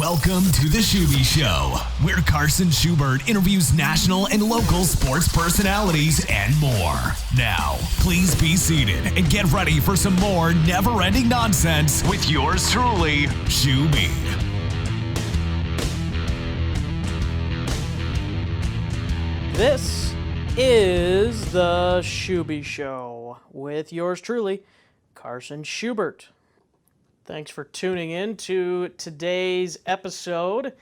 Welcome to the Schuby Show, where Carson Schubert interviews national and local sports personalities and more. Now, please be seated and get ready for some more never-ending nonsense with yours truly, Schuby. This is the Schuby Show with yours truly, Carson Schubert. Thanks for tuning in to today's episode,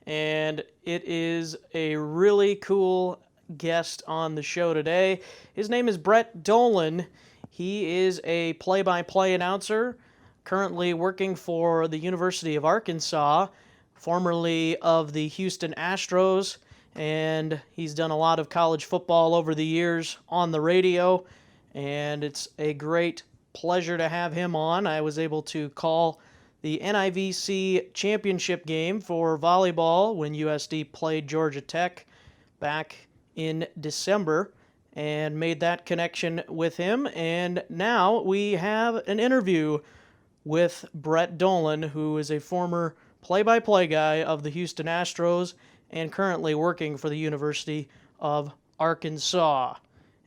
and it is a really cool guest on the show today. His name is Brett Dolan. He is a play-by-play announcer, currently working for the University of Arkansas, formerly of the Houston Astros, and he's done a lot of college football over the years on the radio, and it's a great pleasure to have him on. I was able to call the NIVC championship game for volleyball when USD played Georgia Tech back in December and made that connection with him. And now we have an interview with Brett Dolan, who is a former play-by-play guy of the Houston Astros and currently working for the University of Arkansas.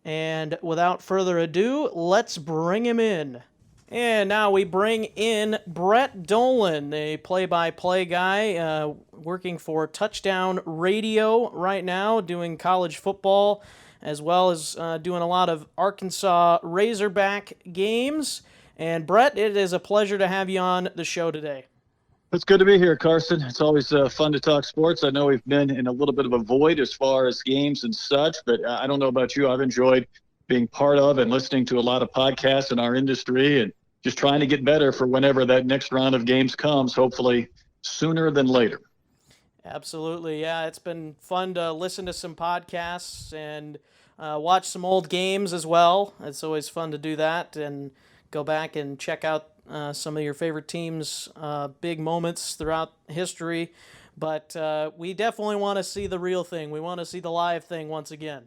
And without further ado, let's bring him in. And now we bring in Brett Dolan, a play-by-play guy working for Touchdown Radio right now, doing college football, as well as doing a lot of Arkansas Razorback games. And Brett, it is a pleasure to have you on the show today. It's good to be here, Carson. It's always fun to talk sports. I know we've been in a little bit of a void as far as games and such, but I don't know about you. I've enjoyed being part of and listening to a lot of podcasts in our industry and just trying to get better for whenever that next round of games comes, hopefully sooner than later. Absolutely, yeah. It's been fun to listen to some podcasts and watch some old games as well. It's always fun to do that and go back and check out some of your favorite teams' big moments throughout history. But we definitely want to see the real thing. We want to see the live thing once again.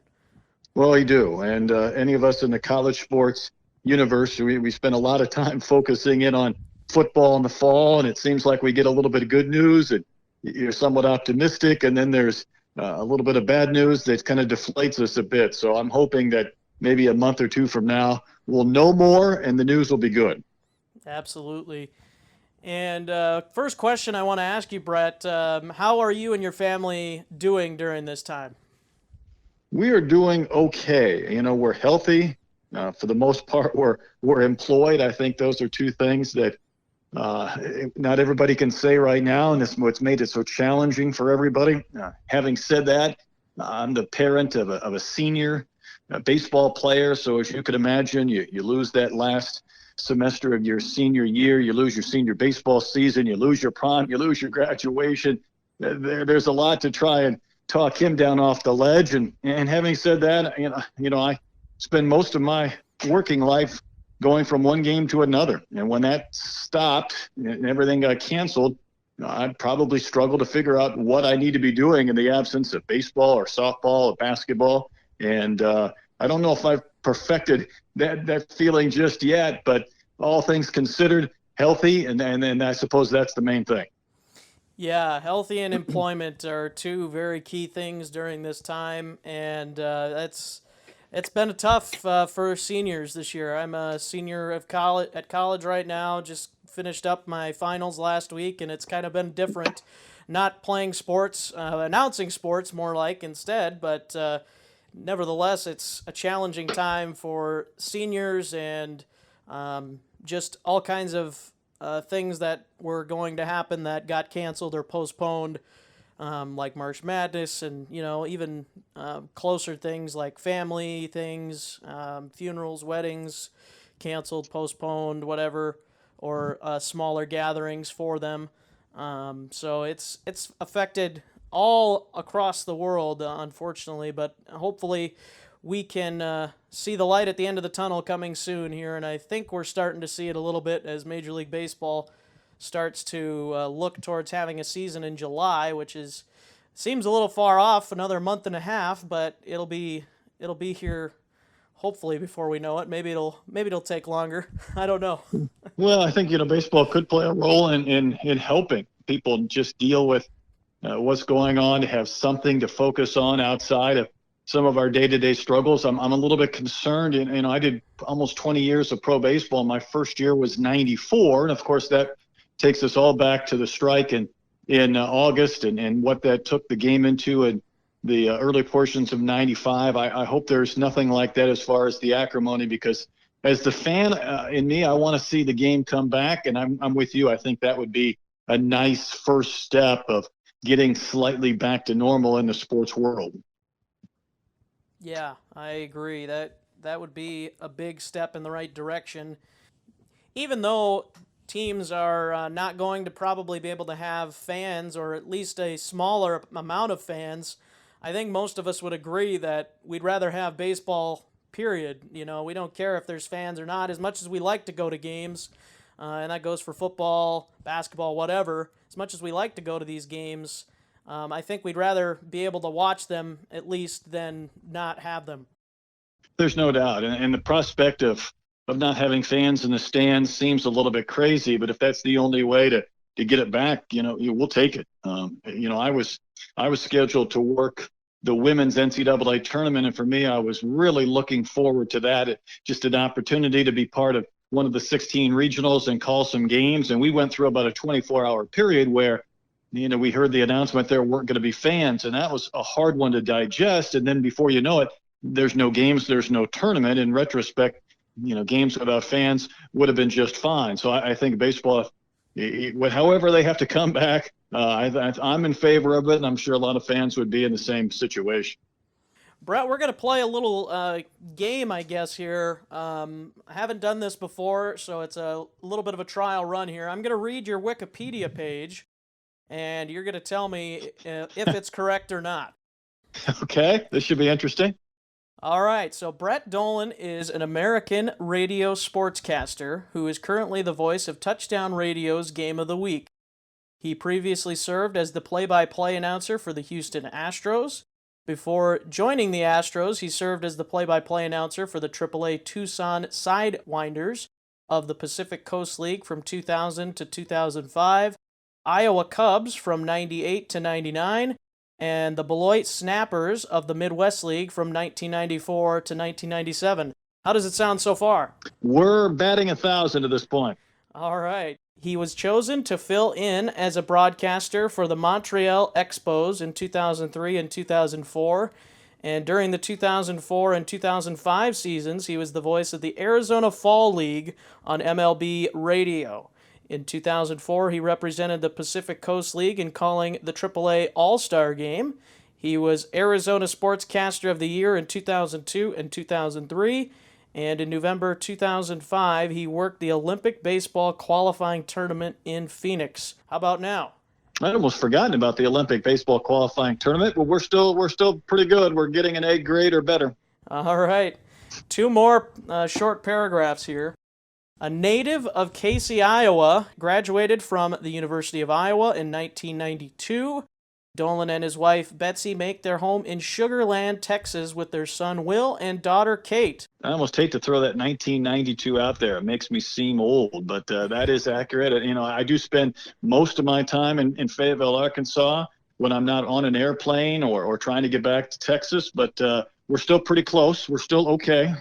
Well, you do. And any of us in the college sports universe, we spend a lot of time focusing in on football in the fall, and it seems like we get a little bit of good news, and you're somewhat optimistic, and then there's a little bit of bad news that kind of deflates us a bit. So I'm hoping that maybe a month or two from now, we'll know more, and the news will be good. Absolutely. And first question I want to ask you, Brett, how are you and your family doing during this time? We are doing okay. You know, we're healthy. For the most part, we're employed. I think those are two things that not everybody can say right now, and it's what's made it so challenging for everybody. Having said that, I'm the parent of a senior baseball player, so as you could imagine, you lose that last semester of your senior year, you lose your senior baseball season, you lose your prom, you lose your graduation. There's a lot to try and talk him down off the ledge. And having said that, I spend most of my working life going from one game to another. And when that stopped and everything got canceled, I'd probably struggle to figure out what I need to be doing in the absence of baseball or softball or basketball. And I don't know if I've perfected that feeling just yet, but all things considered, healthy, and I suppose that's the main thing. Yeah, healthy and employment are two very key things during this time, and it's been tough for seniors this year. I'm a senior at college right now, just finished up my finals last week, and it's kind of been different, not playing sports, announcing sports more like instead, but nevertheless, it's a challenging time for seniors and just all kinds of things that were going to happen that got canceled or postponed, like March Madness and, even closer things like family things, funerals, weddings, canceled, postponed, whatever, or smaller gatherings for them. So it's affected all across the world, unfortunately, but hopefully we can see the light at the end of the tunnel coming soon here, and I think we're starting to see it a little bit as Major League Baseball starts to look towards having a season in July, which seems a little far off, another month and a half, but it'll be here hopefully before we know it. Maybe it'll take longer. I don't know. Well, I think baseball could play a role in helping people just deal with what's going on, to have something to focus on outside of some of our day-to-day struggles. I'm a little bit concerned. And I did almost 20 years of pro baseball. My first year was 94. And of course that takes us all back to the strike in August and what that took the game into in the early portions of 95. I hope there's nothing like that as far as the acrimony, because as the fan in me, I want to see the game come back. And I'm with you. I think that would be a nice first step of getting slightly back to normal in the sports world. Yeah, I agree. That would be a big step in the right direction. Even though teams are not going to probably be able to have fans, or at least a smaller amount of fans, I think most of us would agree that we'd rather have baseball, period. We don't care if there's fans or not, as much as we like to go to games, and that goes for football, basketball, whatever. As much as we like to go to these games, I think we'd rather be able to watch them at least than not have them. There's no doubt. And the prospect of not having fans in the stands seems a little bit crazy, but if that's the only way to get it back, we'll take it. I was scheduled to work the women's NCAA tournament, and for me, I was really looking forward to that. Just an opportunity to be part of one of the 16 regionals and call some games. And we went through about a 24-hour period where we heard the announcement there weren't going to be fans, and that was a hard one to digest. And then before you know it, there's no games, there's no tournament. In retrospect, games without fans would have been just fine. So I think baseball, however they have to come back, I'm in favor of it, and I'm sure a lot of fans would be in the same situation. Brett, we're going to play a little game, I guess, here. I haven't done this before, so it's a little bit of a trial run here. I'm going to read your Wikipedia page, and you're going to tell me if it's correct or not. Okay, this should be interesting. All right, so Brett Dolan is an American radio sportscaster who is currently the voice of Touchdown Radio's Game of the Week. He previously served as the play-by-play announcer for the Houston Astros. Before joining the Astros, he served as the play-by-play announcer for the AAA Tucson Sidewinders of the Pacific Coast League from 2000 to 2005, Iowa Cubs from 98 to 99, and the Beloit Snappers of the Midwest League from 1994 to 1997. How does it sound so far? We're batting 1,000 at this point. All right. He was chosen to fill in as a broadcaster for the Montreal Expos in 2003 and 2004, and during the 2004 and 2005 seasons, he was the voice of the Arizona Fall League on MLB Radio. In 2004, he represented the Pacific Coast League in calling the AAA All-Star Game. He was Arizona Sportscaster of the Year in 2002 and 2003, and in November 2005, he worked the Olympic Baseball Qualifying Tournament in Phoenix. How about now? I'd almost forgotten about the Olympic Baseball Qualifying Tournament, but we're still pretty good. We're getting an A grade or better. All right. Two more short paragraphs here. A native of Casey, Iowa, graduated from the University of Iowa in 1992. Dolan and his wife, Betsy, make their home in Sugar Land, Texas, with their son, Will, and daughter, Kate. I almost hate to throw that 1992 out there. It makes me seem old, but that is accurate. I do spend most of my time in Fayetteville, Arkansas, when I'm not on an airplane or trying to get back to Texas, but we're still pretty close. We're still okay.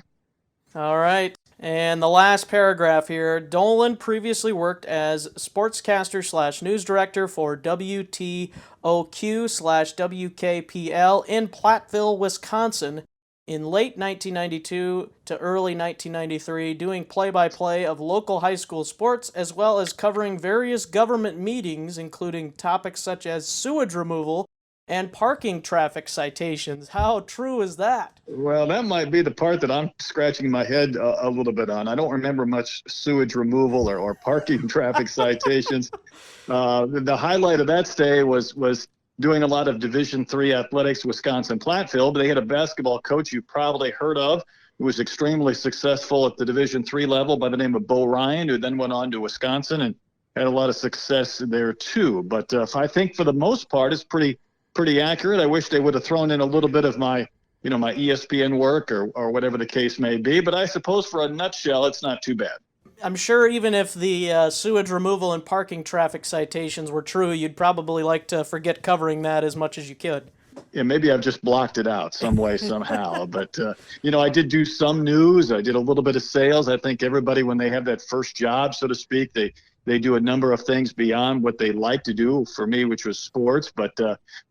All right. And the last paragraph here, Dolan previously worked as sportscaster/news director for WTOQ/WKPL in Platteville, Wisconsin in late 1992 to early 1993, doing play-by-play of local high school sports as well as covering various government meetings, including topics such as sewage removal and parking traffic citations. How true is that? Well, that might be the part that I'm scratching my head a little bit on. I don't remember much sewage removal or parking traffic citations. The highlight of that stay was doing a lot of Division III athletics, Wisconsin Platteville, but they had a basketball coach you probably heard of who was extremely successful at the Division III level by the name of Bo Ryan, who then went on to Wisconsin and had a lot of success there too. But I think for the most part, it's pretty accurate. I wish they would have thrown in a little bit of my ESPN work or whatever the case may be. But I suppose for a nutshell, it's not too bad. I'm sure even if the sewage removal and parking traffic citations were true, you'd probably like to forget covering that as much as you could. Yeah, maybe I've just blocked it out some way, somehow. But, I did do some news. I did a little bit of sales. I think everybody, when they have that first job, so to speak, they do a number of things beyond what they like to do, for me, which was sports. But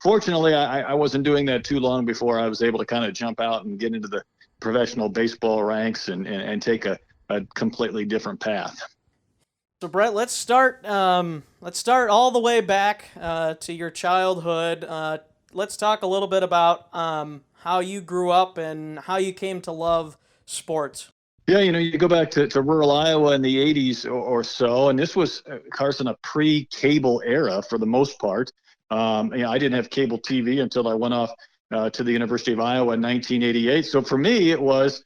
fortunately, I wasn't doing that too long before I was able to kind of jump out and get into the professional baseball ranks and take a completely different path. So Brett, let's start all the way back to your childhood. Let's talk a little bit about how you grew up and how you came to love sports. Yeah, you go back to rural Iowa in the 80s or so, and this was, Carson, a pre-cable era for the most part. I didn't have cable TV until I went off to the University of Iowa in 1988. So for me, it was,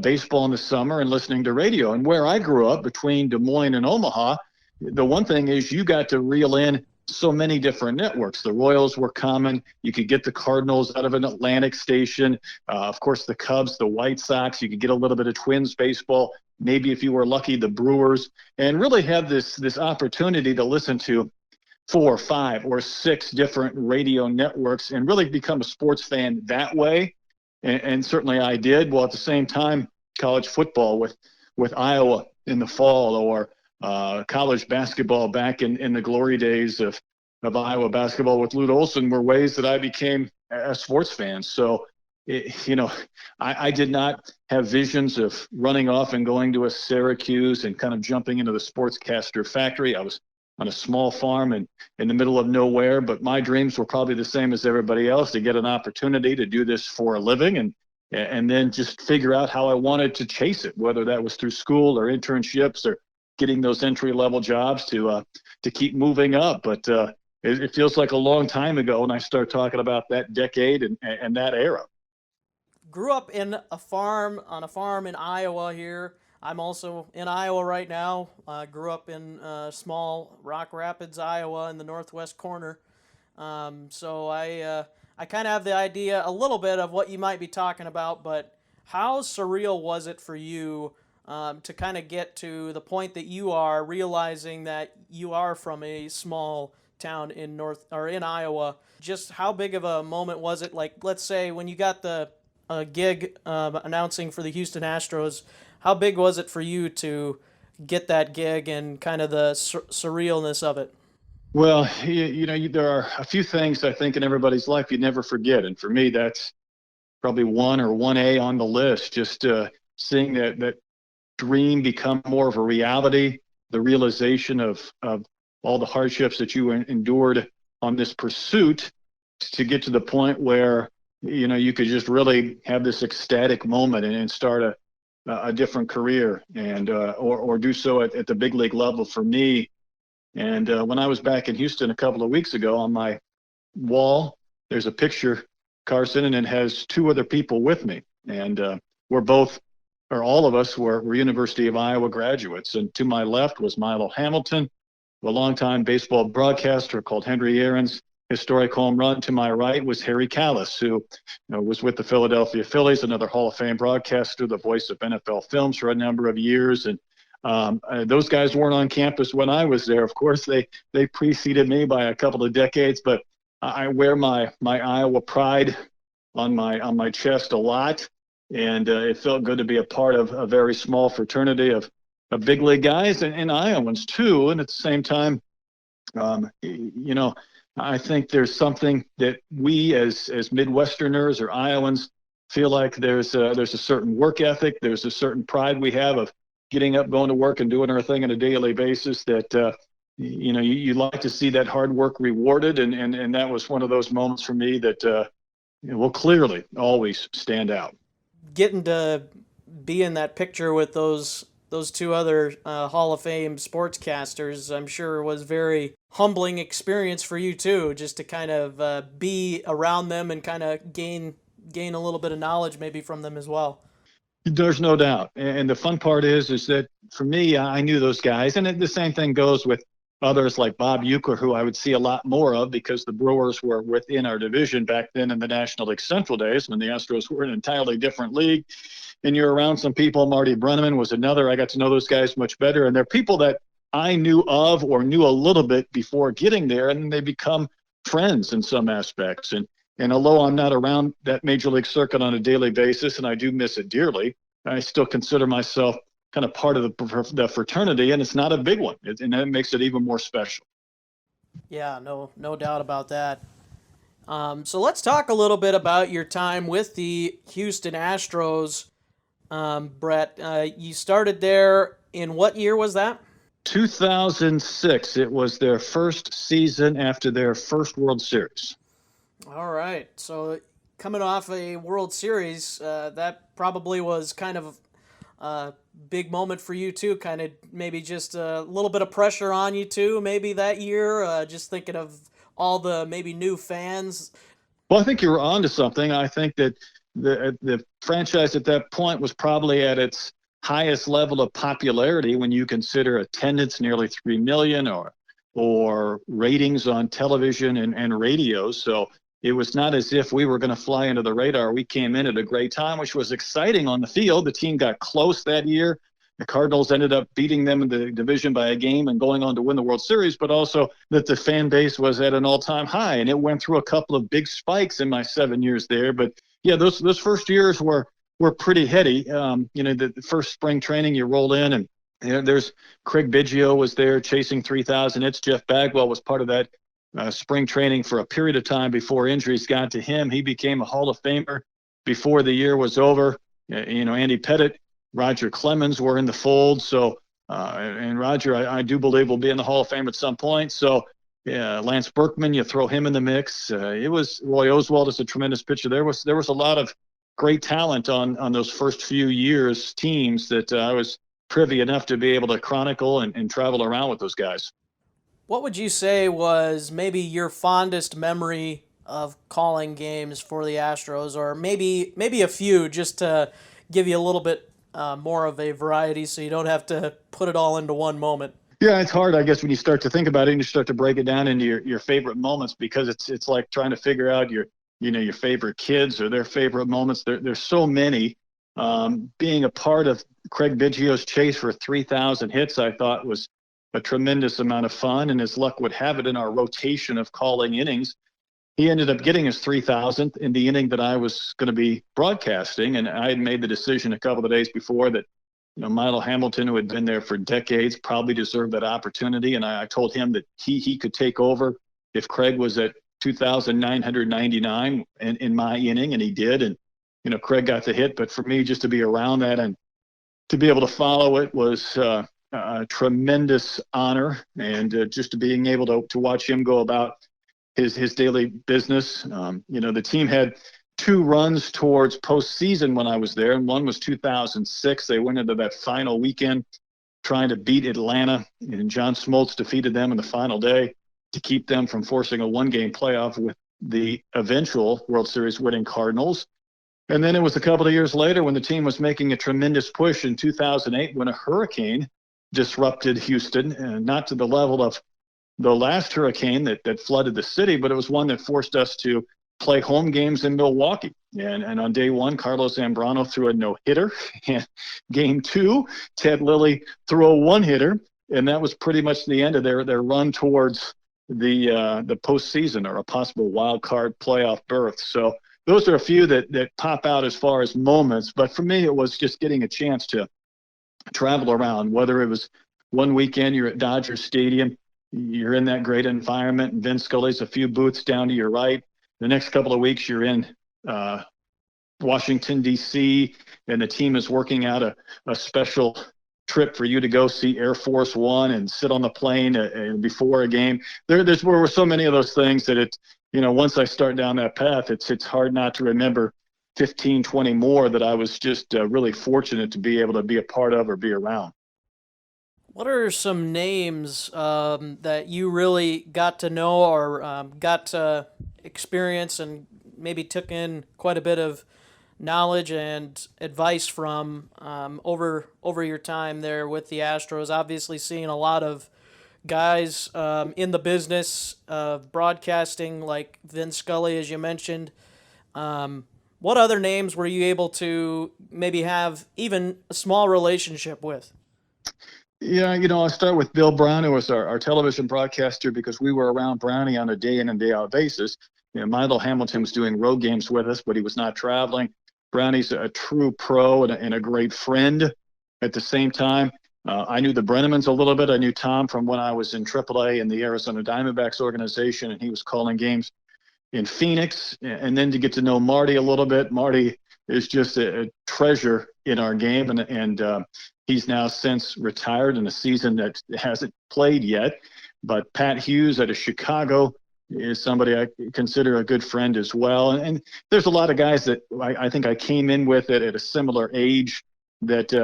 baseball in the summer and listening to radio. And where I grew up between Des Moines and Omaha, the one thing is you got to reel in so many different networks. The Royals were common. You could get the Cardinals out of an Atlantic station. Of course, the Cubs, the White Sox. You could get a little bit of Twins baseball. Maybe if you were lucky, the Brewers, and really have this opportunity to listen to 4, 5, or 6 different radio networks and really become a sports fan that way. And certainly I did. Well, at the same time, college football with Iowa in the fall, or college basketball back in the glory days of Iowa basketball with Lute Olson were ways that I became a sports fan. So, I did not have visions of running off and going to a Syracuse and kind of jumping into the Sportscaster factory. I was on a small farm in the middle of nowhere, but my dreams were probably the same as everybody else, to get an opportunity to do this for a living and then just figure out how I wanted to chase it, whether that was through school or internships or getting those entry-level jobs to keep moving up. But it feels like a long time ago when I start talking about that decade and that era. Grew up on a farm in Iowa here. I'm also in Iowa right now. Grew up in small Rock Rapids, Iowa, in the northwest corner. So I kind of have the idea a little bit of what you might be talking about, but how surreal was it for you to kind of get to the point that you are, realizing that you are from a small town in Iowa? Just how big of a moment was it? Like, let's say when you got the gig announcing for the Houston Astros, how big was it for you to get that gig and kind of the surrealness of it? Well, there are a few things I think in everybody's life you never forget. And for me, that's probably 1 or 1A on the list. Just seeing that dream become more of a reality, the realization of all the hardships that you endured on this pursuit to get to the point where, you could just really have this ecstatic moment and start a different career and or do so at the big league level for me. And when I was back in Houston a couple of weeks ago, on my wall, there's a picture, Carson, and it has 2 other people with me. And all of us were University of Iowa graduates. And to my left was Milo Hamilton, a longtime baseball broadcaster called Henry Aaron's historic home run. To my right was Harry Callis, who was with the Philadelphia Phillies, another Hall of Fame broadcaster, the voice of NFL films for a number of years. And those guys weren't on campus when I was there. Of course, they preceded me by a couple of decades, but I wear my Iowa pride on my chest a lot. And it felt good to be a part of a very small fraternity of big league guys and Iowans too. And at the same time, I think there's something that we as Midwesterners or Iowans feel like there's a certain work ethic. There's a certain pride we have of getting up, going to work, and doing our thing on a daily basis that, you like to see that hard work rewarded. And that was one of those moments for me that will clearly always stand out. Getting to be in that picture with those 2 other Hall of Fame sportscasters, I'm sure was very humbling experience for you too, just to kind of be around them and kind of gain a little bit of knowledge maybe from them as well. There's no doubt. And the fun part is that for me, I knew those guys. And the same thing goes with others like Bob Uecker, who I would see a lot more of because the Brewers were within our division back then in the National League Central days when the Astros were an entirely different league. and you're around some people. Marty Brenneman was another. I got to know those guys much better, and they're people that I knew of or knew a little bit before getting there, and they become friends in some aspects. And although I'm not around that major league circuit on a daily basis, and I do miss it dearly, I still consider myself kind of part of the fraternity, and it's not a big one, and that makes it even more special. Yeah, no doubt about that. So let's talk a little bit about your time with the Houston Astros, Brett. You started there in what year was that? 2006. It was their first season after their first World Series. All right. So coming off a World Series, that probably was kind of a big moment for you too. Kind of maybe just a little bit of pressure on you too. Maybe that year, just thinking of all the maybe new fans. Well, I think you're onto something. I think that the franchise at that point was probably at its highest level of popularity when you consider attendance, nearly 3 million, or ratings on television and radio. So it was not as if we were going to fly under the radar. We came in at a great time, which was exciting on the field. The team got close that year. The Cardinals ended up beating them in the division by a game and going on to win the World Series, but also that the fan base was at an all-time high. And it went through a couple of big spikes in my 7 years there. But yeah, those first years were pretty heady. The first spring training, you roll in, and there's Craig Biggio was there chasing 3,000 hits. Jeff Bagwell was part of that spring training for a period of time before injuries got to him. He became a Hall of Famer before the year was over. Andy Pettitte, Roger Clemens were in the fold. So, and Roger, I do believe will be in the Hall of Fame at some point. So, yeah, Lance Berkman, you throw him in the mix. It was Roy Oswald is a tremendous pitcher. There was a lot of great talent on those first few years teams that I was privy enough to be able to chronicle and travel around with those guys. What would you say was maybe your fondest memory of calling games for the Astros, or maybe a few, just to give you a little bit more of a variety so you don't have to put it all into one moment? Yeah, it's hard, I guess, when you start to think about it and you start to break it down into your favorite moments, because it's like trying to figure out your favorite kids or their favorite moments. There's so many. Being a part of Craig Biggio's chase for 3,000 hits, I thought was a tremendous amount of fun. And as luck would have it, in our rotation of calling innings, he ended up getting his 3,000th in the inning that I was going to be broadcasting. And I had made the decision a couple of days before that, Milo Hamilton, who had been there for decades, probably deserved that opportunity. And I told him that he could take over if Craig was at 2,999 in my inning, and he did. And, Craig got the hit. But for me, just to be around that and to be able to follow it was a tremendous honor. And just to being able to watch him go about his daily business. The team had 2 runs towards postseason when I was there, and one was 2006. They went into that final weekend trying to beat Atlanta, and John Smoltz defeated them in the final day to keep them from forcing a 1-game playoff with the eventual World Series winning Cardinals. And then it was a couple of years later when the team was making a tremendous push in 2008 when a hurricane disrupted Houston, and not to the level of the last hurricane that flooded the city, but it was one that forced us to play home games in Milwaukee. And on day 1, Carlos Zambrano threw a no-hitter. And game 2, Ted Lilly threw a 1-hitter. And that was pretty much the end of their run towards the postseason or a possible wild card playoff berth. So those are a few that pop out as far as moments. But for me, it was just getting a chance to travel around, whether it was one weekend you're at Dodger Stadium, you're in that great environment, and Vin Scully's a few booths down to your right. The next couple of weeks you're in Washington, D.C., and the team is working out a special trip for you to go see Air Force One and sit on the plane before a game. There were so many of those things that once I start down that path, it's hard not to remember 15, 20 more that I was just really fortunate to be able to be a part of or be around. What are some names that you really got to know or got to experience and maybe took in quite a bit of knowledge and advice from over your time there with the Astros? Obviously seeing a lot of guys in the business of broadcasting like Vin Scully, as you mentioned. what other names were you able to maybe have even a small relationship with? Yeah, I'll start with Bill Brown, who was our television broadcaster, because we were around Brownie on a day in and day out basis. Milo Hamilton was doing road games with us, but he was not traveling. Brownie's a true pro and a great friend. At the same time, I knew the Brennemans a little bit. I knew Tom from when I was in AAA in the Arizona Diamondbacks organization, and he was calling games in Phoenix. And then to get to know Marty a little bit. Marty is just a treasure in our game, and he's now since retired in a season that hasn't played yet. But Pat Hughes out of Chicago is somebody I consider a good friend as well. And there's a lot of guys that I think I came in with at a similar age that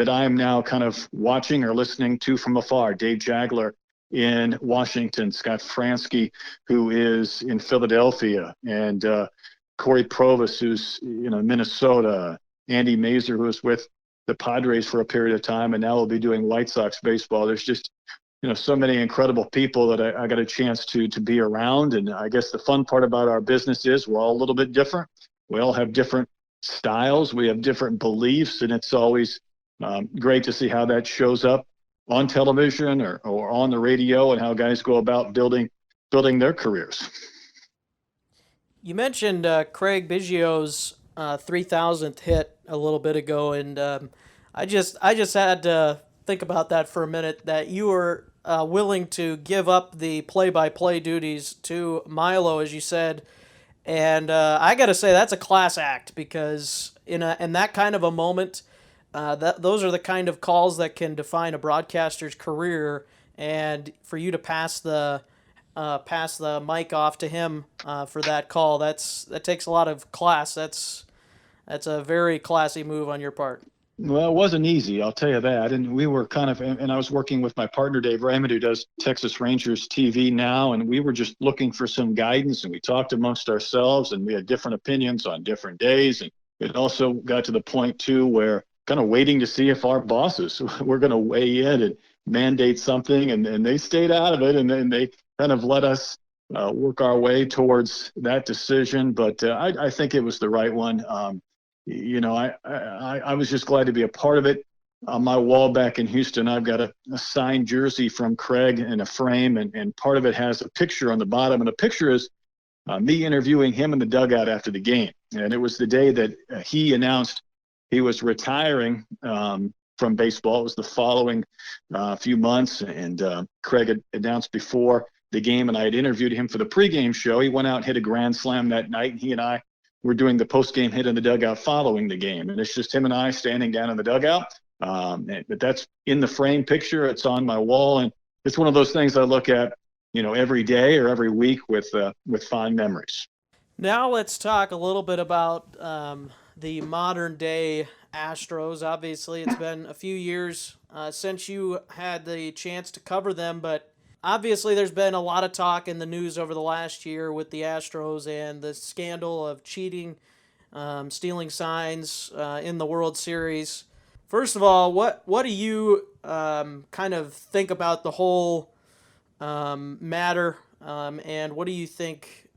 I am now kind of watching or listening to from afar. Dave Jagler in Washington, Scott Fransky, who is in Philadelphia, and Corey Provis, who's Minnesota, Andy Mazer, who was with the Padres for a period of time and now will be doing White Sox baseball. There's just so many incredible people that I got a chance to be around. And I guess the fun part about our business is we're all a little bit different. We all have different styles. We have different beliefs, and it's always great to see how that shows up on television or on the radio, and how guys go about building their careers. You mentioned Craig Biggio's 3,000th hit a little bit ago, and I just had to think about that for a minute, that you were willing to give up the play-by-play duties to Milo, as you said. And I got to say, that's a class act, because in that kind of a moment, those are the kind of calls that can define a broadcaster's career. And for you to pass the mic off to him for that call, that takes a lot of class. That's a very classy move on your part. Well, it wasn't easy, I'll tell you that. And we were and I was working with my partner, Dave Raymond, who does Texas Rangers TV now. And we were just looking for some guidance, and we talked amongst ourselves, and we had different opinions on different days. And it also got to the point too, where kind of waiting to see if our bosses were going to weigh in and mandate something. And they stayed out of it. And then they kind of let us work our way towards that decision. But I think it was the right one. I was just glad to be a part of it. On my wall back in Houston, I've got a signed jersey from Craig in a frame, and part of it has a picture on the bottom. And the picture is me interviewing him in the dugout after the game. And it was the day that he announced he was retiring from baseball. It was the following few months, and Craig had announced before the game, and I had interviewed him for the pregame show. He went out and hit a grand slam that night, and he and I were doing the post-game hit in the dugout following the game. And it's just him and I standing down in the dugout. But that's in the frame picture. It's on my wall. And it's one of those things I look at, every day or every week with fond memories. Now let's talk a little bit about the modern day Astros. Obviously, it's been a few years since you had the chance to cover them, but obviously, there's been a lot of talk in the news over the last year with the Astros and the scandal of cheating, stealing signs in the World Series. First of all, what do you kind of think about the whole matter, and what do you think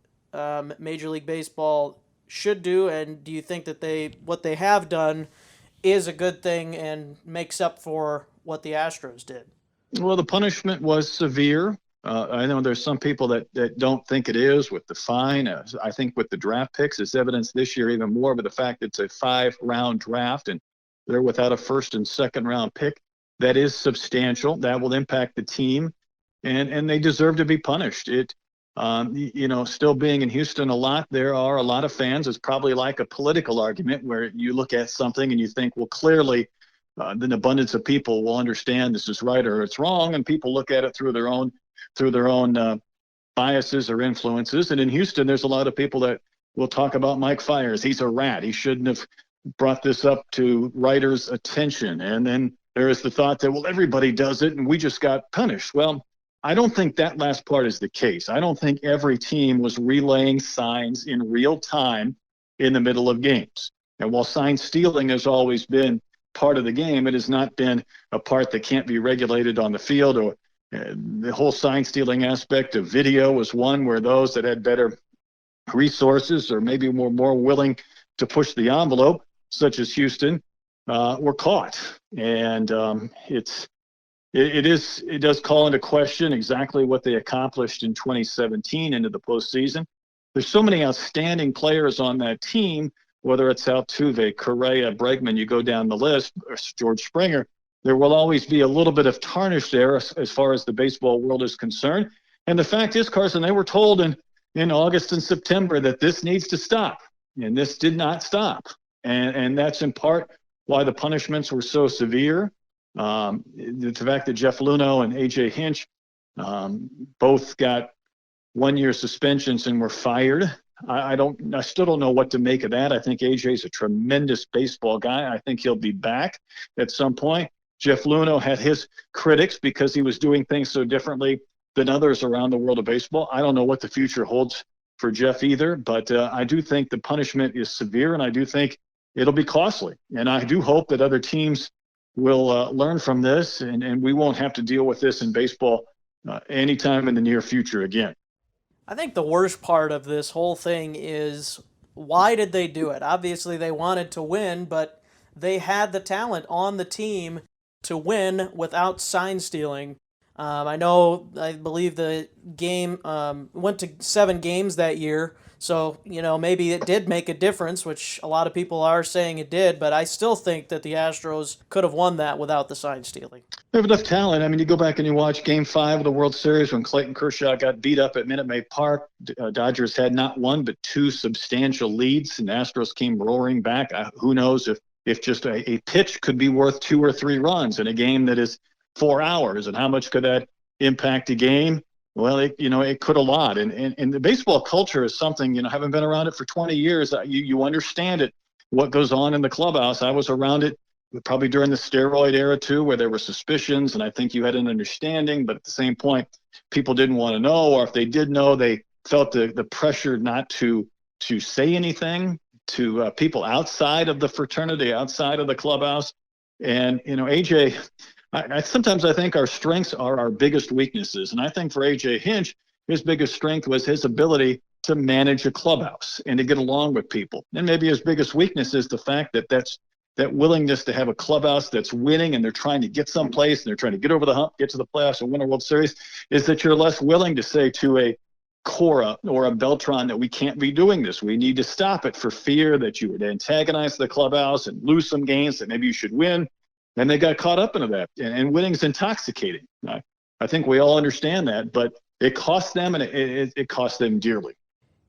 Major League Baseball should do, and do you think that what they have done is a good thing and makes up for what the Astros did? Well, the punishment was severe. I know there's some people that don't think it is with the fine. I think with the draft picks, it's evidence this year even more, but the fact it's a 5-round draft and they're without a first and second round pick, that is substantial. That will impact the team, and they deserve to be punished. Still being in Houston a lot, there are a lot of fans. It's probably like a political argument where you look at something and you think, well, clearly, an abundance of people will understand this is right or it's wrong, and people look at it through their own biases or influences. And in Houston, there's a lot of people that will talk about Mike Fiers. He's a rat. He shouldn't have brought this up to writers' attention. And then there is the thought that, well, everybody does it and we just got punished. Well, I don't think that last part is the case. I don't think every team was relaying signs in real time in the middle of games. And while sign stealing has always been part of the game, it has not been a part that can't be regulated on the field. Or the whole sign stealing aspect of video was one where those that had better resources or maybe were more willing to push the envelope, such as Houston, were caught. And it does call into question exactly what they accomplished in 2017 into the postseason. There's so many outstanding players on that team, whether it's Altuve, Correa, Bregman, you go down the list, or George Springer. There will always be a little bit of tarnish there as far as the baseball world is concerned. And the fact is, Carson, they were told in August and September that this needs to stop, and this did not stop. And that's in part why the punishments were so severe. The fact that Jeff Luhnow and A.J. Hinch both got 1-year suspensions and were fired. I still don't know what to make of that. I think A.J.'s a tremendous baseball guy. I think he'll be back at some point. Jeff Luhnow had his critics because he was doing things so differently than others around the world of baseball. I don't know what the future holds for Jeff either, but I do think the punishment is severe, and I do think it'll be costly. And I do hope that other teams will learn from this, and we won't have to deal with this in baseball anytime in the near future again. I think the worst part of this whole thing is, why did they do it? Obviously, they wanted to win, but they had the talent on the team to win without sign stealing. I believe the game went to 7 games that year, so maybe it did make a difference, which a lot of people are saying it did, but I still think that the Astros could have won that without the sign stealing. They have enough talent. I mean, you go back and you watch Game 5 of the World Series when Clayton Kershaw got beat up at Minute Maid Park. Dodgers had not one but 2 substantial leads, and the Astros came roaring back. Who knows if just a pitch could be worth 2 or 3 runs in a game that is 4 hours, and how much could that impact a game? Well, it could a lot. And the baseball culture is something, having been around it for 20 years, you understand it, what goes on in the clubhouse. I was around it probably during the steroid era too, where there were suspicions, and I think you had an understanding, but at the same point, people didn't want to know, or if they did know, they felt the pressure not to say anything to people outside of the fraternity, outside of the clubhouse. And, AJ, sometimes I think our strengths are our biggest weaknesses. And I think for A.J. Hinch, his biggest strength was his ability to manage a clubhouse and to get along with people. And maybe his biggest weakness is the fact that willingness to have a clubhouse that's winning, and they're trying to get someplace, and they're trying to get over the hump, get to the playoffs and win a World Series, is that you're less willing to say to a Cora or a Beltran that we can't be doing this. We need to stop it, for fear that you would antagonize the clubhouse and lose some games that maybe you should win. And they got caught up into that. And winning is intoxicating. I think we all understand that, but it cost them, and it cost them dearly.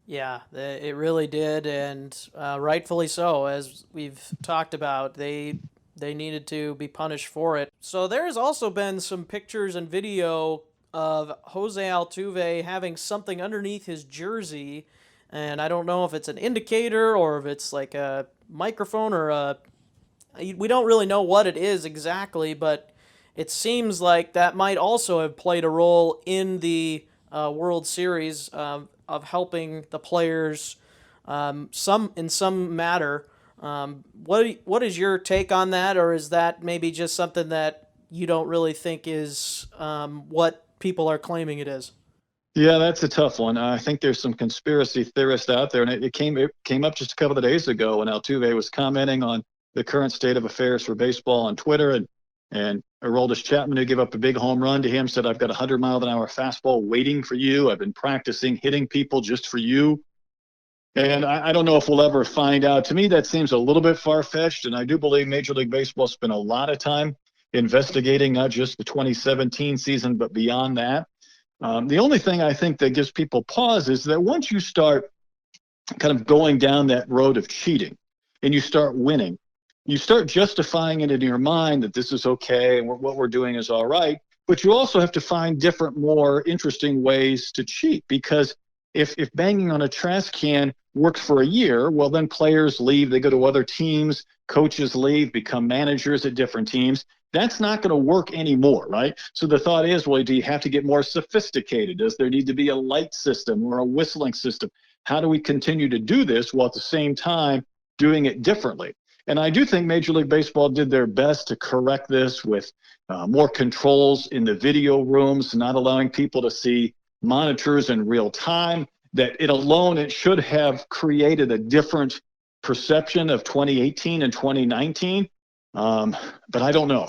Yeah, it really did, and rightfully so. As we've talked about, they needed to be punished for it. So there's also been some pictures and video of Jose Altuve having something underneath his jersey, and I don't know if it's an indicator or if it's like a microphone or we don't really know what it is exactly, but it seems like that might also have played a role in the World Series of helping the players in some matter. What is your take on that, or is that maybe just something that you don't really think is what people are claiming it is? Yeah, that's a tough one. I think there's some conspiracy theorists out there, and it came up just a couple of days ago when Altuve was commenting on the current state of affairs for baseball on Twitter, and Aroldis Chapman, who gave up a big home run to him, said, "I've got a 100-mile-an-hour fastball waiting for you. I've been practicing hitting people just for you." And I don't know if we'll ever find out. To me, that seems a little bit far-fetched, and I do believe Major League Baseball spent a lot of time investigating not just the 2017 season, but beyond that. The only thing I think that gives people pause is that once you start kind of going down that road of cheating and you start winning, you start justifying it in your mind that this is okay and what we're doing is all right. But you also have to find different, more interesting ways to cheat, because if banging on a trash can works for a year, well, then players leave, they go to other teams, coaches leave, become managers at different teams. That's not going to work anymore, right? So the thought is, well, do you have to get more sophisticated? Does there need to be a light system or a whistling system? How do we continue to do this while at the same time doing it differently? And I do think Major League Baseball did their best to correct this with more controls in the video rooms, not allowing people to see monitors in real time. That it should have created a different perception of 2018 and 2019. But I don't know.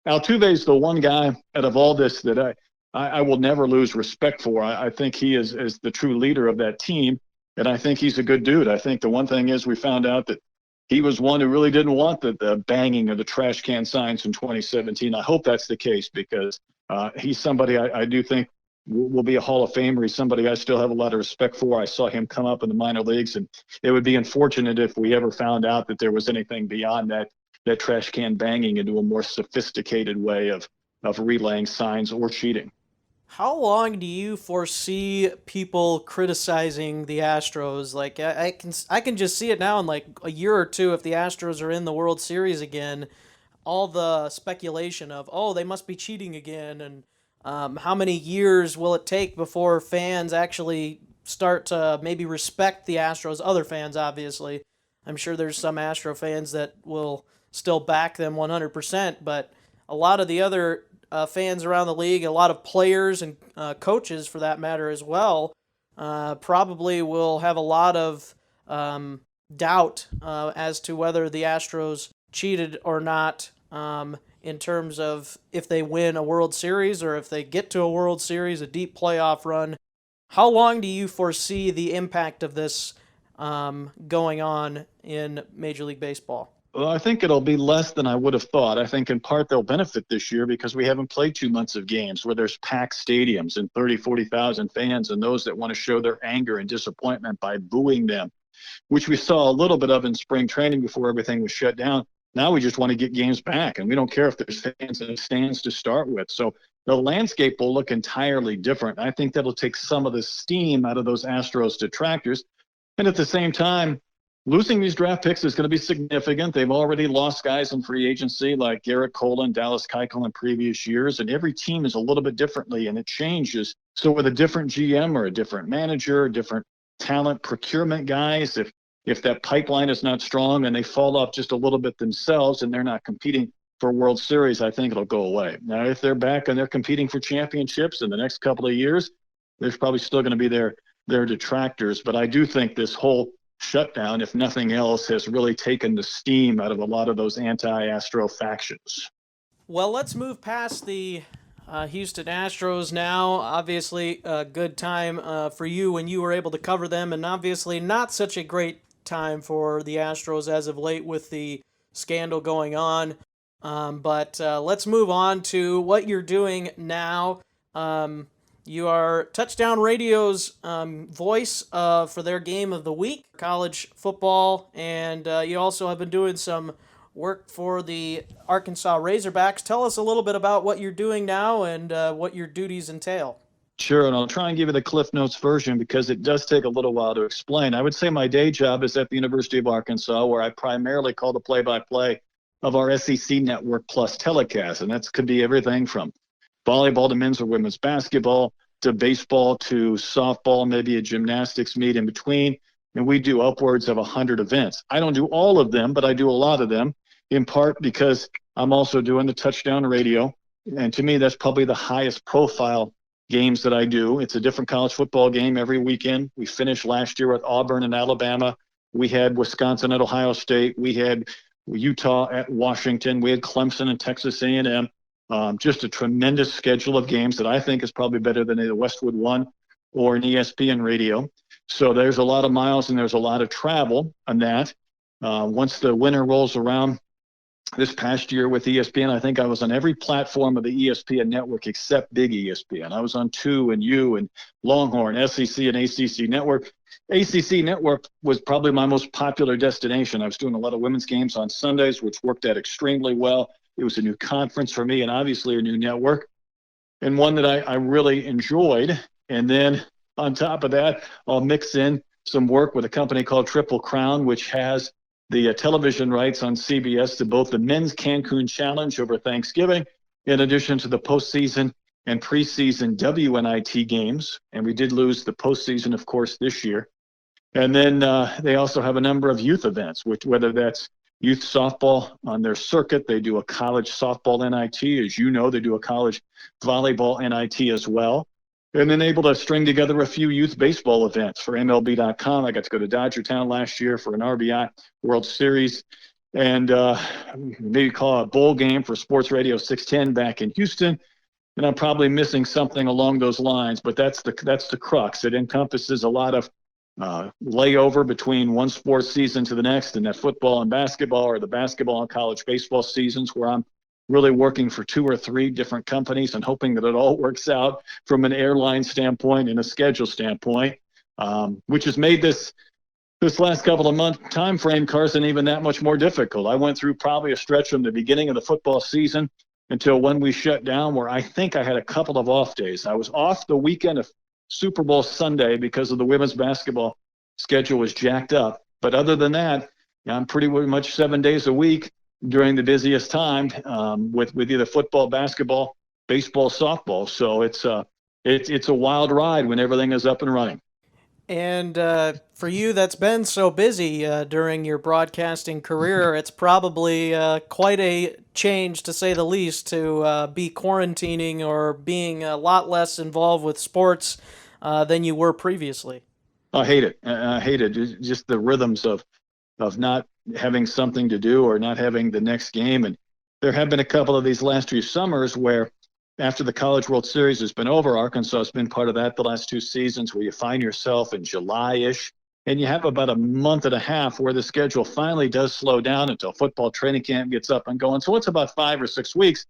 Altuve is the one guy out of all this that I will never lose respect for. I think he is the true leader of that team, and I think he's a good dude. I think the one thing is we found out that he was one who really didn't want the banging of the trash can signs in 2017. I hope that's the case because he's somebody I do think will be a Hall of Famer. He's somebody I still have a lot of respect for. I saw him come up in the minor leagues, and it would be unfortunate if we ever found out that there was anything beyond that trash can banging into a more sophisticated way of relaying signs or cheating. How long do you foresee people criticizing the Astros? Like I can just see it now in like a year or two if the Astros are in the World Series again, all the speculation of, oh, they must be cheating again, and how many years will it take before fans actually start to maybe respect the Astros? Other fans, obviously. I'm sure there's some Astro fans that will still back them 100%, but a lot of the other fans around the league, a lot of players and coaches for that matter as well, probably will have a lot of doubt as to whether the Astros cheated or not in terms of if they win a World Series or if they get to a World Series, a deep playoff run. How long do you foresee the impact of this going on in Major League Baseball? Well, I think it'll be less than I would have thought. I think in part they'll benefit this year because we haven't played 2 months of games where there's packed stadiums and 30, 40,000 fans and those that want to show their anger and disappointment by booing them, which we saw a little bit of in spring training before everything was shut down. Now we just want to get games back, and we don't care if there's fans in the stands to start with. So the landscape will look entirely different. I think that'll take some of the steam out of those Astros detractors. And at the same time, losing these draft picks is going to be significant. They've already lost guys in free agency like Garrett Cole and Dallas Keuchel in previous years, and every team is a little bit differently, and it changes. So with a different GM or a different manager, different talent procurement guys, if that pipeline is not strong and they fall off just a little bit themselves and they're not competing for World Series, I think it'll go away. Now, if they're back and they're competing for championships in the next couple of years, there's probably still going to be their detractors. But I do think this whole shutdown, if nothing else, has really taken the steam out of a lot of those anti-Astro factions. Well, let's move past the Houston Astros now. Obviously, a good time for you when you were able to cover them, and obviously not such a great time for the Astros as of late with the scandal going on. But let's move on to what you're doing now. You are Touchdown Radio's voice for their game of the week, college football, and you also have been doing some work for the Arkansas Razorbacks. Tell us a little bit about what you're doing now and what your duties entail. Sure, and I'll try and give you the Cliff Notes version because it does take a little while to explain. I would say my day job is at the University of Arkansas, where I primarily call the play-by-play of our SEC Network Plus telecast, and that could be everything from volleyball to men's or women's basketball to baseball to softball, maybe a gymnastics meet in between, and we do upwards of 100 events. I don't do all of them, but I do a lot of them, in part because I'm also doing the Touchdown Radio, and to me that's probably the highest profile games that I do. It's a different college football game every weekend. We finished last year with Auburn and Alabama. We had Wisconsin at Ohio State. We had Utah at Washington. We had Clemson and Texas A&M. Just a tremendous schedule of games that I think is probably better than either Westwood One or an ESPN radio. So there's a lot of miles and there's a lot of travel on that. Once the winter rolls around, this past year with ESPN, I think I was on every platform of the ESPN network except Big ESPN. I was on 2 and U and Longhorn, SEC and ACC network. ACC network was probably my most popular destination. I was doing a lot of women's games on Sundays, which worked out extremely well. It was a new conference for me and obviously a new network and one that I really enjoyed. And then on top of that, I'll mix in some work with a company called Triple Crown, which has the television rights on CBS to both the Men's Cancun Challenge over Thanksgiving, in addition to the postseason and preseason WNIT games. And we did lose the postseason, of course, this year. And then they also have a number of youth events, which whether that's youth softball on their circuit, they do a college softball NIT. As you know, they do a college volleyball NIT as well. and then able to string together a few youth baseball events for MLB.com. I got to go to Dodgertown last year for an RBI World Series, and maybe call a bowl game for Sports Radio 610 back in Houston. And I'm probably missing something along those lines, but that's the crux. It encompasses a lot of layover between one sports season to the next, and that football and basketball, or the basketball and college baseball seasons, where I'm really working for 2 or 3 different companies and hoping that it all works out from an airline standpoint and a schedule standpoint, which has made this last couple of month time frame, Carson, even that much more difficult. I went through probably a stretch from the beginning of the football season until when we shut down, where I think I had a couple of off days. I was off the weekend of Super Bowl Sunday because of the women's basketball schedule was jacked up. But other than that, I'm pretty much 7 days a week during the busiest time, with either football, basketball, baseball, softball. So it's a wild ride when everything is up and running. And for you that's been so busy during your broadcasting career, it's probably quite a change, to say the least, to be quarantining or being a lot less involved with sports than you were previously. I hate it. I hate it. Just the rhythms of not having something to do or not having the next game. And there have been a couple of these last 2 summers where, after the College World Series has been over, Arkansas has been part of that the last 2 seasons, where you find yourself in July-ish, and you have about a month and a half where the schedule finally does slow down until football training camp gets up and going. So it's about 5 or 6 weeks.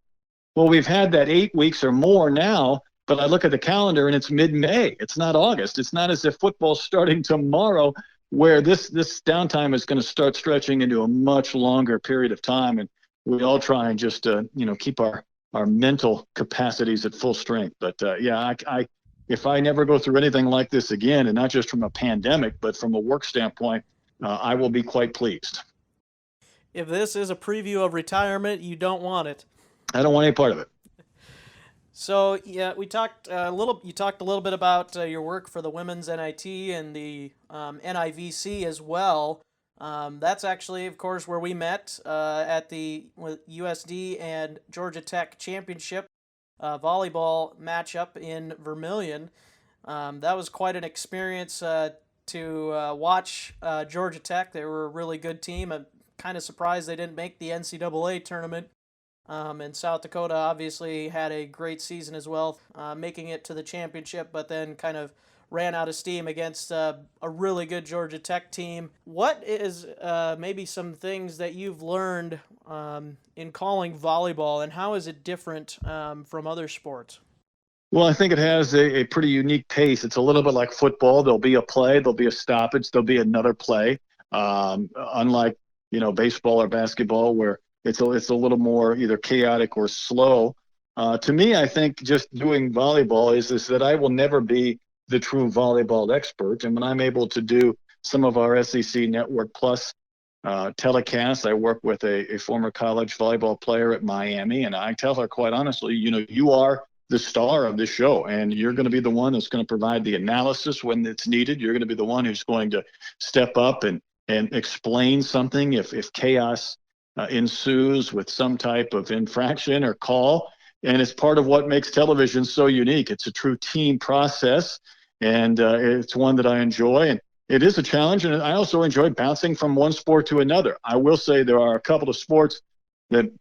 Well, we've had that 8 weeks or more now, but I look at the calendar and it's mid-May. It's not August. It's not as if football's starting tomorrow, where this downtime is going to start stretching into a much longer period of time. And we all try and just, keep our mental capacities at full strength. But if I never go through anything like this again, and not just from a pandemic, but from a work standpoint, I will be quite pleased. If this is a preview of retirement, you don't want it. I don't want any part of it. So yeah, we talked a little. You talked a little bit about your work for the women's NIT and the NIVC as well. That's actually, of course, where we met at the USD and Georgia Tech championship volleyball matchup in Vermillion. That was quite an experience to watch Georgia Tech. They were a really good team. I'm kind of surprised they didn't make the NCAA tournament. And South Dakota obviously had a great season as well, making it to the championship, but then kind of ran out of steam against a really good Georgia Tech team. What is maybe some things that you've learned in calling volleyball, and how is it different from other sports? Well, I think it has a pretty unique pace. It's a little bit like football. There'll be a play, there'll be a stoppage, there'll be another play. Unlike, baseball or basketball, where it's a little more either chaotic or slow. To me, I think just doing volleyball is that I will never be the true volleyball expert. And when I'm able to do some of our SEC Network Plus telecasts, I work with a former college volleyball player at Miami, and I tell her quite honestly, you are the star of this show, and you're going to be the one that's going to provide the analysis when it's needed. You're going to be the one who's going to step up and explain something if chaos ensues with some type of infraction or call. And it's part of what makes television so unique. It's a true team process, and it's one that I enjoy. And it is a challenge, and I also enjoy bouncing from one sport to another. I will say there are a couple of sports that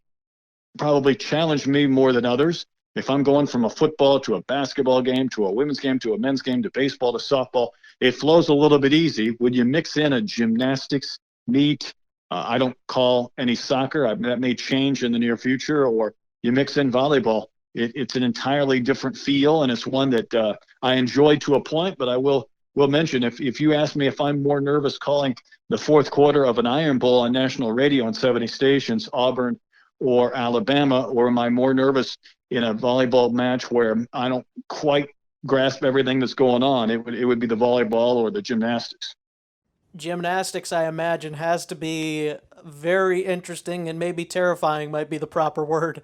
probably challenge me more than others. If I'm going from a football to a basketball game to a women's game to a men's game to baseball to softball, it flows a little bit easy. When you mix in a gymnastics meet, I don't call any soccer. That may change in the near future. Or you mix in volleyball, it's an entirely different feel, and it's one that I enjoy to a point. But I will mention, if you ask me if I'm more nervous calling the fourth quarter of an Iron Bowl on national radio on 70 stations, Auburn or Alabama, or am I more nervous in a volleyball match where I don't quite grasp everything that's going on, it would be the volleyball or the gymnastics. Gymnastics, I imagine, has to be very interesting, and maybe terrifying might be the proper word.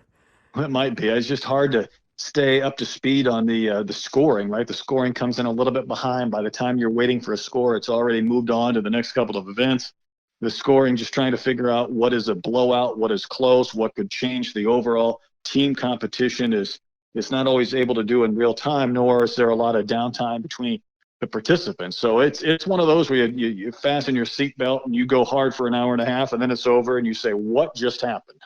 It might be. It's just hard to stay up to speed on the scoring, right? The scoring comes in a little bit behind. By the time you're waiting for a score, it's already moved on to the next couple of events. The scoring, just trying to figure out what is a blowout, what is close, what could change the overall team competition is it's not always able to do in real time, nor is there a lot of downtime between the participants. So it's one of those where you fasten your seatbelt and you go hard for an hour and a half, and then it's over and you say, what just happened?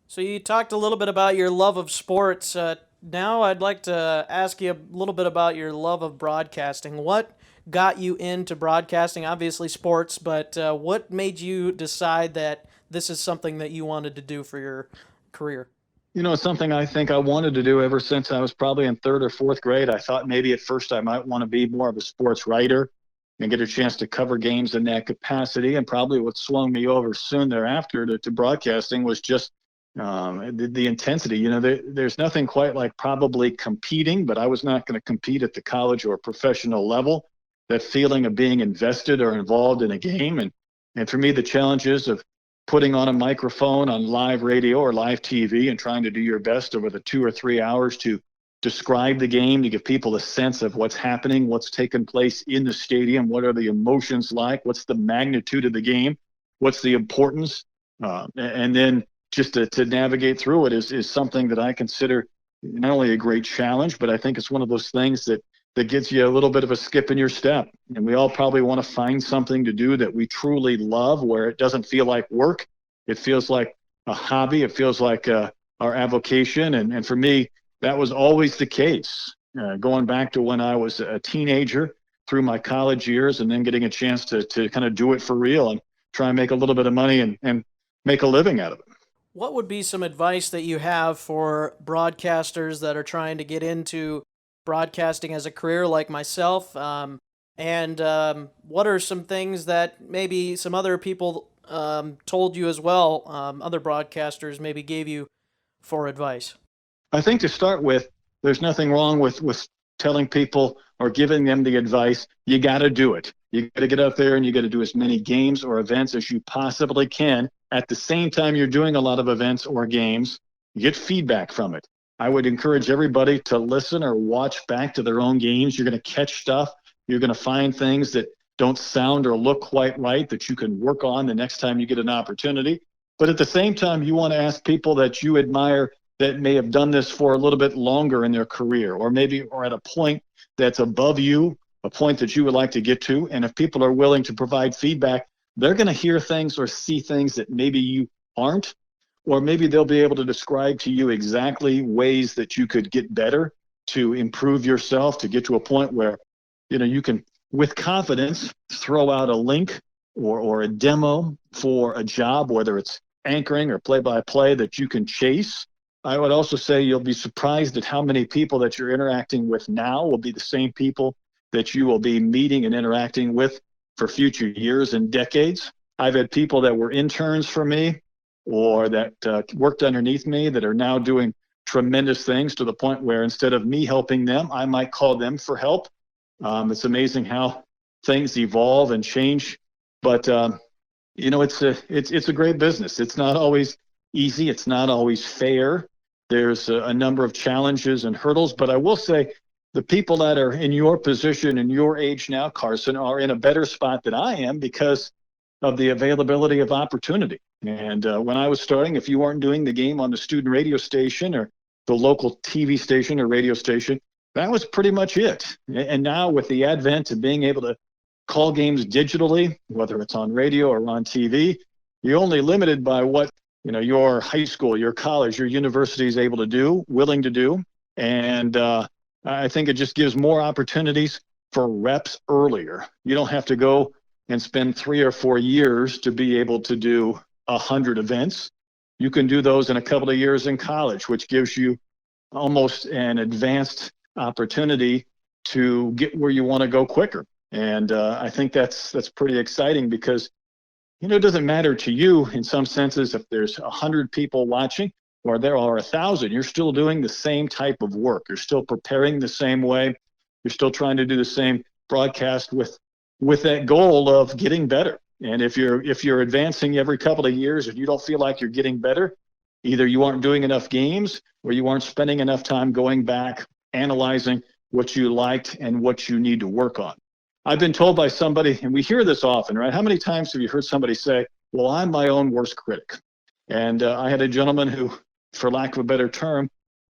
So you talked a little bit about your love of sports. Now I'd like to ask you a little bit about your love of broadcasting. What got you into broadcasting? Obviously sports, but what made you decide that this is something that you wanted to do for your career? It's something I think I wanted to do ever since I was probably in third or fourth grade. I thought maybe at first I might want to be more of a sports writer and get a chance to cover games in that capacity. And probably what swung me over soon thereafter to broadcasting was just the intensity. There's nothing quite like probably competing, but I was not going to compete at the college or professional level. That feeling of being invested or involved in a game. And for me, the challenges of putting on a microphone on live radio or live TV and trying to do your best over the 2 or 3 hours to describe the game, to give people a sense of what's happening, what's taken place in the stadium, what are the emotions like, what's the magnitude of the game, what's the importance, and then just to navigate through it is something that I consider not only a great challenge, but I think it's one of those things that gets you a little bit of a skip in your step. And we all probably want to find something to do that we truly love, where it doesn't feel like work. It feels like a hobby. It feels like our avocation. And for me, that was always the case. Going back to when I was a teenager through my college years, and then getting a chance to kind of do it for real and try and make a little bit of money and make a living out of it. What would be some advice that you have for broadcasters that are trying to get into broadcasting as a career like myself? And what are some things that maybe some other people told you as well, other broadcasters maybe gave you for advice? I think to start with, there's nothing wrong with telling people or giving them the advice. You got to do it. You got to get out there and you got to do as many games or events as you possibly can. At the same time you're doing a lot of events or games, you get feedback from it. I would encourage everybody to listen or watch back to their own games. You're going to catch stuff. You're going to find things that don't sound or look quite right that you can work on the next time you get an opportunity. But at the same time, you want to ask people that you admire that may have done this for a little bit longer in their career, or maybe or at a point that's above you, a point that you would like to get to. And if people are willing to provide feedback, they're going to hear things or see things that maybe you aren't, or maybe they'll be able to describe to you exactly ways that you could get better, to improve yourself, to get to a point where, you can, with confidence, throw out a link or a demo for a job, whether it's anchoring or play-by-play, that you can chase. I would also say you'll be surprised at how many people that you're interacting with now will be the same people that you will be meeting and interacting with for future years and decades. I've had people that were interns for me or that worked underneath me that are now doing tremendous things, to the point where instead of me helping them, I might call them for help. It's amazing how things evolve and change, but it's a great business. It's not always easy. It's not always fair. There's a number of challenges and hurdles, but I will say the people that are in your position and your age now, Carson, are in a better spot than I am because of the availability of opportunity. And when I was starting, if you weren't doing the game on the student radio station or the local TV station or radio station, that was pretty much it. And now with the advent of being able to call games digitally, whether it's on radio or on TV, you're only limited by what your high school, your college, your university is able to do, willing to do. And I think it just gives more opportunities for reps earlier. You don't have to go and spend 3 or 4 years to be able to do 100 events. You can do those in a couple of years in college, which gives you almost an advanced opportunity to get where you want to go quicker. And I think that's pretty exciting because, it doesn't matter to you in some senses if there's 100 people watching or there are 1,000. You're still doing the same type of work. You're still preparing the same way. You're still trying to do the same broadcast with that goal of getting better. And if you're advancing every couple of years and you don't feel like you're getting better, either you aren't doing enough games or you aren't spending enough time going back, analyzing what you liked and what you need to work on. I've been told by somebody, and we hear this often, right? How many times have you heard somebody say, well, I'm my own worst critic? And I had a gentleman who, for lack of a better term,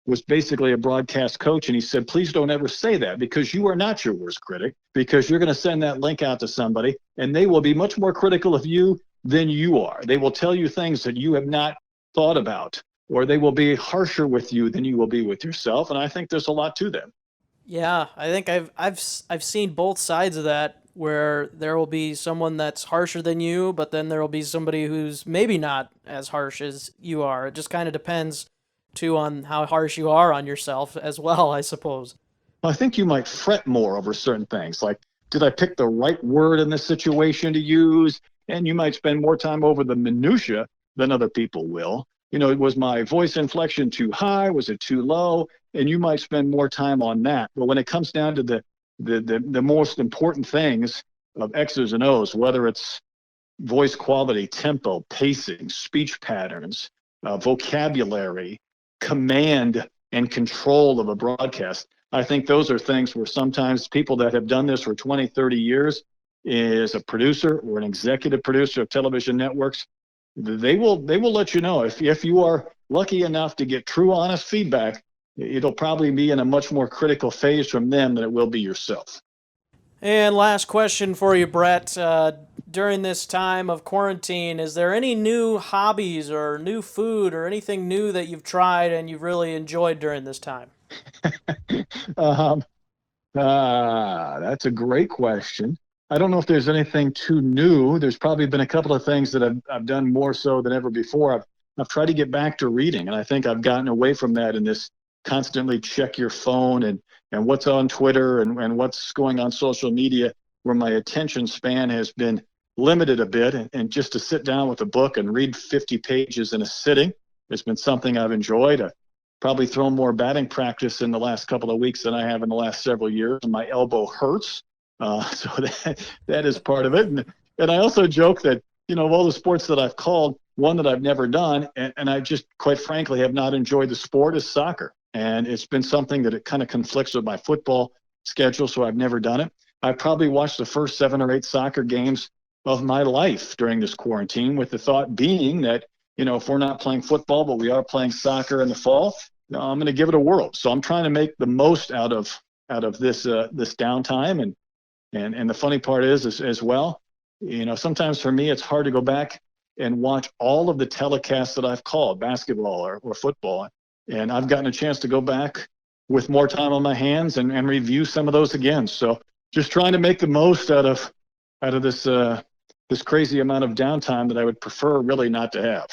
was basically a broadcast coach. And he said, please don't ever say that, because you are not your worst critic, because you're going to send that link out to somebody and they will be much more critical of you than you are. They will tell you things that you have not thought about, or they will be harsher with you than you will be with yourself. And I think there's a lot to them. Yeah, I think I've seen both sides of that, where there will be someone that's harsher than you, but then there will be somebody who's maybe not as harsh as you are. It just kind of depends too on how harsh you are on yourself as well, I suppose. I think you might fret more over certain things, like, did I pick the right word in this situation to use? And you might spend more time over the minutia than other people will. Was my voice inflection too high? Was it too low? And you might spend more time on that. But when it comes down to the most important things of X's and O's, whether it's voice quality, tempo, pacing, speech patterns, vocabulary, command and control of a broadcast, I think those are things where sometimes people that have done this for 20, 30 years, as a producer or an executive producer of television networks, they will let you know. If you are lucky enough to get true, honest feedback, it'll probably be in a much more critical phase from them than it will be yourself. And last question for you, Brett. During this time of quarantine, is there any new hobbies or new food or anything new that you've tried and you've really enjoyed during this time? That's a great question. I don't know if there's anything too new. There's probably been a couple of things that I've done more so than ever before. I've tried to get back to reading, and I think I've gotten away from that in this constantly check your phone and what's on Twitter and what's going on social media, where my attention span has been limited a bit. And just to sit down with a book and read 50 pages in a sitting, it's been something I've enjoyed. I've probably thrown more batting practice in the last couple of weeks than I have in the last several years, and my elbow hurts. So that is part of it. And I also joke that, of all the sports that I've called, one that I've never done, and I just, quite frankly, have not enjoyed the sport, is soccer. And it's been something that it kind of conflicts with my football schedule, so I've never done it. I probably watched the first 7 or 8 soccer games of my life during this quarantine, with the thought being that, if we're not playing football, but we are playing soccer in the fall, I'm going to give it a whirl. So I'm trying to make the most out of this downtime. And the funny part is as well, sometimes for me, it's hard to go back and watch all of the telecasts that I've called, basketball or football. And I've gotten a chance to go back with more time on my hands and review some of those again. So just trying to make the most out of this crazy amount of downtime that I would prefer really not to have.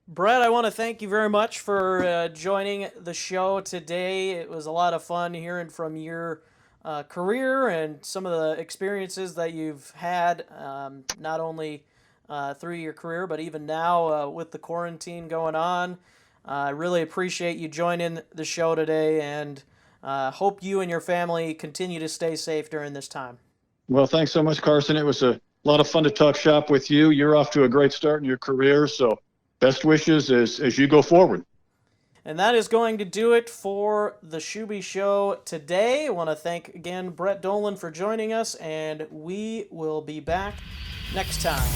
Brett, I want to thank you very much for joining the show today. It was a lot of fun hearing from your career and some of the experiences that you've had, not only through your career, but even now with the quarantine going on. I really appreciate you joining the show today, and hope you and your family continue to stay safe during this time. Well, thanks so much, Carson. It was a lot of fun to talk shop with you. You're off to a great start in your career, so best wishes as you go forward. And that is going to do it for the Schuby Show today. I want to thank again Brett Dolan for joining us, and we will be back next time.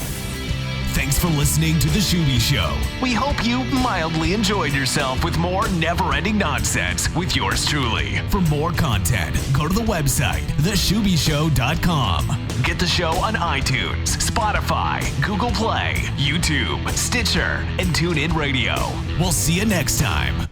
Thanks for listening to The Schuby Show. We hope you mildly enjoyed yourself with more never-ending nonsense with yours truly. For more content, go to the website, theschubyshow.com. Get the show on iTunes, Spotify, Google Play, YouTube, Stitcher, and TuneIn Radio. We'll see you next time.